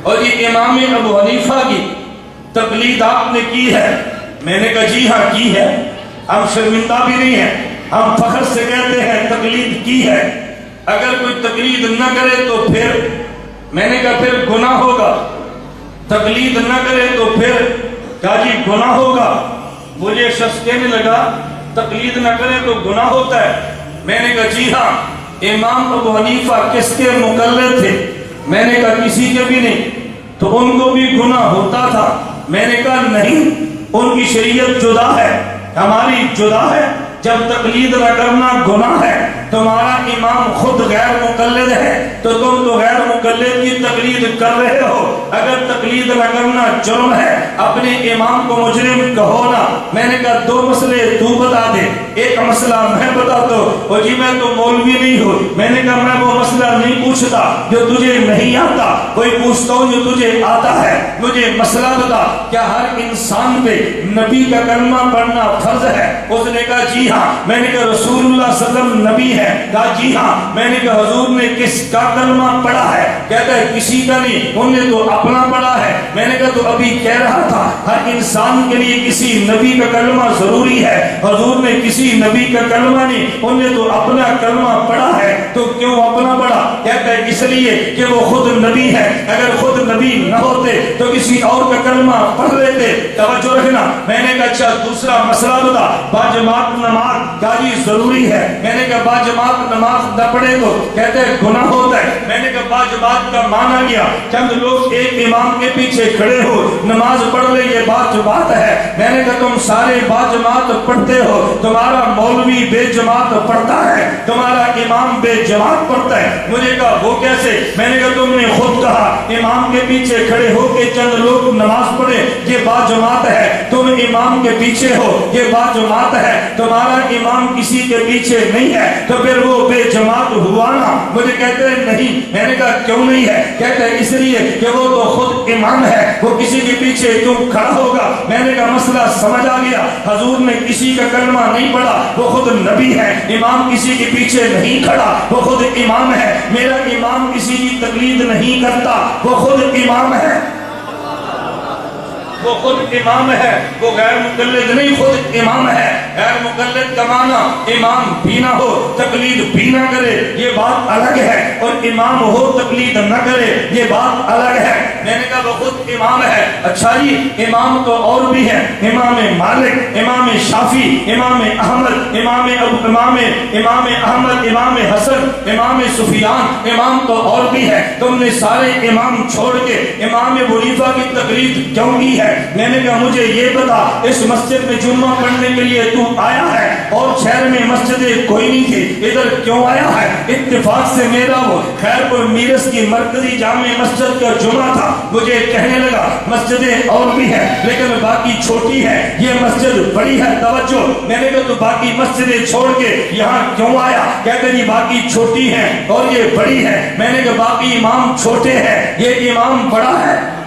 اور یہ امام ابو حنیفہ کی تقلید آپ نے کی ہے؟ میں نے کہا جی ہاں کی ہے، ہم شرمندہ بھی نہیں ہیں، ہم فخر سے کہتے ہیں تقلید کی ہے۔ اگر کوئی تقلید نہ کرے تو پھر، میں نے کہا پھر گناہ ہوگا، تقلید نہ کرے تو پھر کہا جی گناہ ہوگا۔ مجھے شخص کہنے لگا تقلید نہ کرے تو گناہ ہوتا ہے؟ میں نے کہا جی ہاں۔ امام ابو حنیفہ کس کے مقلد تھے؟ میں نے کہا کسی کے بھی نہیں، تو ان کو بھی گناہ ہوتا تھا؟ میں نے کہا نہیں، ان کی شریعت جدا ہے، ہماری جدا ہے۔ جب تقلید نہ کرنا گناہ ہے، تمہارا امام خود غیر مقلد ہے تو تم تو غیر مقلد کی تقلید کر رہے ہو۔ اگر تقلید نہ کرنا جرم ہے، اپنے امام کو مجرم کہو نا۔ میں نے کہا دو مسئلے تو بتا دے، ایک مسئلہ میں بتاتا ہوں۔ اور جی میں تو مولوی نہیں ہوں، میں نے کہا میں وہ مسئلہ نہیں پوچھتا جو تجھے نہیں آتا، کوئی پوچھتا ہوں جو تجھے آتا ہے۔ مجھے مسئلہ بتا، کیا ہر انسان پہ نبی کا کلمہ پڑھنا فرض ہے؟ اس نے کہا جی ہاں۔ میں نے کہا رسول اللہ صلی اللہ علیہ وسلم نبی ہے؟ کہا جی ہاں۔ میں نے کہا حضور نے کس کا کلمہ پڑھا ہے؟ کہتا ہے کسی کا نہیں، انہوں نے تو اپنا پڑھا ہے۔ میں نے کہا تو ابھی کہہ رہا تھا ہر انسان کے لیے کسی نبی کا کلمہ ضروری ہے، حضور نے کسی نبی کا کلمہ نہیں، انہوں نے تو اپنا کلمہ پڑھا ہے۔ تو کیوں اپنا پڑھا؟ کہتا ہے اس لیے کہ وہ خود نبی ہے، اگر خود نبی نہ ہوتے تو کسی اور کا کلمہ پڑھ لیتے۔ توجہ رکھنا۔ میں نے کہا اچھا دوسرا مسئلہ بتا، باجماعت نماز کا جی ضروری ہے؟ میں نے کہا باجماعت نماز نہ پڑھے تو کہتے ہیں گناہ ہوتا ہے۔ میں نے کہا باجماعت کا معنی کیا؟ چند لوگ ایک امام کے پیچھے کھڑے ہو نماز پڑھ لے، یہ باجماعت ہے؟ میں نے کہا تم سارے باجماعت پڑھتے ہو، تمہارا مولوی بے جماعت پڑھتا ہے، تمہارا امام بے جماعت پڑھتا ہے۔ مجھے کہا وہ کیسے؟ میں نے کہا تم نے خود کہا امام کے پیچھے کھڑے ہو کے چند لوگ نماز پڑھے یہ باجماعت ہے، تم امام کے پیچھے ہو یہ باجماعت ہے، تمہارا امام کسی کے پیچھے نہیں ہے تو پھر وہ بے جماعت ہوا نا؟ مجھے کہتے ہیں نہیں۔ میں نے کہا کیوں نہیں ہے؟ کہتے ہیں اس لیے کہ وہ تو خود امام ہے، وہ کسی کے پیچھے کیوں کھڑا ہوگا؟ میں نے کہا مسئلہ سمجھ آ گیا، حضور نے کسی کا کلمہ نہیں پڑھا، وہ خود نبی ہے، امام کسی کے پیچھے نہیں کھڑا، وہ خود امام ہے، میرا امام کسی کی تقلید نہیں کرتا، وہ خود امام ہے، وہ خود امام ہے، وہ غیر مقلد نہیں، خود امام ہے۔ غیر مقلد کا معنی امام بھی نہ ہو تقلید بھی نہ کرے، یہ بات الگ ہے، اور امام ہو تقلید نہ کرے یہ بات الگ ہے۔ میں نے کہا وہ خود امام ہے۔ اچھا جی امام تو اور بھی ہیں، امام مالک، امام شافی، امام احمد، امام احمد، امام حسن، امام سفیان، امام تو اور بھی ہے، تم نے سارے امام چھوڑ کے امام ابو حنیفہ کی تقلید کیوں کی ہے؟ میں نے کہا مجھے یہ بتا، اس مسجد میں جمعہ پڑھنے کے لیے تو آیا ہے اور شہر میں مسجدیں کوئی نہیں تھی، ادھر کیوں آیا ہے؟ اتفاق سے میرا وہ خیر پور میرس کی مرکزی جامع مسجد کا جمعہ تھا، مجھے کہنے لگا مسجدیں اور بھی ہیں لیکن باقی چھوٹی ہے، یہ مسجد بڑی ہے، توجہ۔ میں نے کہا تو باقی مسجدیں چھوڑ کے یہاں کیوں آیا؟ کہتے ہیں باقی چھوٹی ہیں اور یہ بڑی ہے۔ میں نے کہا باقی امام چھوٹے ہیں، یہ امام بڑا ہے۔